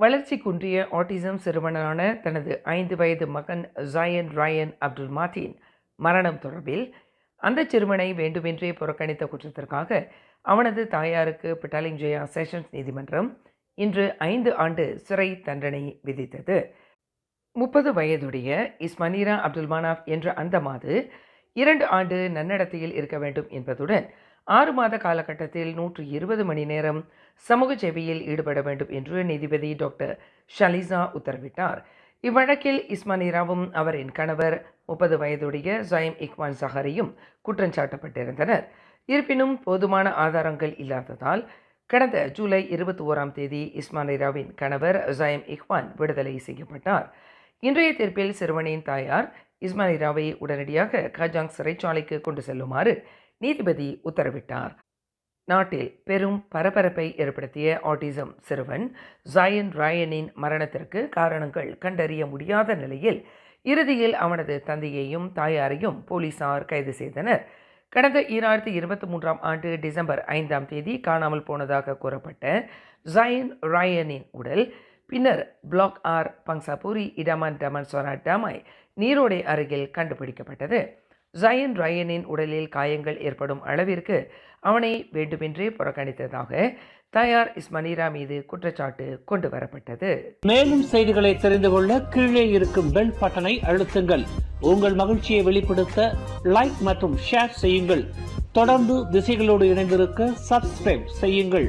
வளர்ச்சி குன்றிய ஆட்டிசம் சிறுவனான தனது 5 வயது மகன் ஜாயன் ராயன் அப்துல் மாத்தீன் மரணம் தொடர்பில் அந்த சிறுவனை வேண்டுமென்றே புறக்கணித்த குற்றத்திற்காக அவனது தாயாருக்கு பிட்டாலிங்ஜயா செஷன்ஸ் நீதிமன்றம் இன்று 5 ஆண்டு சிறை தண்டனை விதித்தது. 30 வயதுடைய இஸ்மனீரா அப்துல் மனாஃப் என்ற அந்த மாது 2 ஆண்டு நன்னடத்தையில் இருக்க வேண்டும் என்பதுடன் 6 மாத காலகட்டத்தில் 120 மணி நேரம் சமூக சேவையில் ஈடுபட வேண்டும் என்று நீதிபதி டாக்டர் ஷலிசா உத்தரவிட்டார். இவ்வழக்கில் இஸ்மனீராவும் அவரின் கணவர் 30 வயதுடைய ஜாயிம் இக்வான் சஹரியும் குற்றஞ்சாட்டப்பட்டிருந்தனர். இருப்பினும் போதுமான ஆதாரங்கள் இல்லாததால் கடந்த ஜூலை 21ஆம் தேதி இஸ்மனீராவின் கணவர் ஜாயிம் இக்வான் விடுதலை செய்யப்பட்டார். இன்றைய தீர்ப்பில் சிறுவனின் தாயார் இஸ்மனீராவை உடனடியாக கஜாங் சிறைச்சாலைக்கு கொண்டு செல்லுமாறு நீதிபதி உத்தரவிட்டார். நாட்டில் பெரும் பரபரப்பை ஏற்படுத்திய ஆட்டிசம் சிறுவன் ஜாயன் ராயனின் மரணத்திற்கு காரணங்கள் கண்டறிய முடியாத நிலையில் இறுதியில் அவனது தந்தையையும் தாயாரையும் போலீசார் கைது செய்தனர். கடந்த 2023ஆம் ஆண்டு டிசம்பர் 5ஆம் தேதி காணாமல் போனதாக கூறப்பட்ட ஜாயன் ராயனின் உடல் பின்னர் பிளாக் ஆர் பங்சாபூரி இடமன் டமன்சோரா டமாய் நீரோடை அருகில் கண்டுபிடிக்கப்பட்டது. ஜாயன் ராயனின் உடலில் காயங்கள் ஏற்படும் அளவிற்கு அவனை வேண்டுமென்றே புறக்கணித்ததாக தாயார் இஸ்மனீரா மீது குற்றச்சாட்டு கொண்டு வரப்பட்டது. மேலும் செய்திகளை தெரிந்து கொள்ள கீழே இருக்கும் பெல் பட்டனை அழுத்துங்கள். உங்கள் மகிழ்ச்சியை வெளிப்படுத்த லைக் மற்றும் ஷேர் செய்யுங்கள். தொடர்ந்து திசைகளோடு இணைந்திருக்க சப்ஸ்கிரைப் செய்யுங்கள்.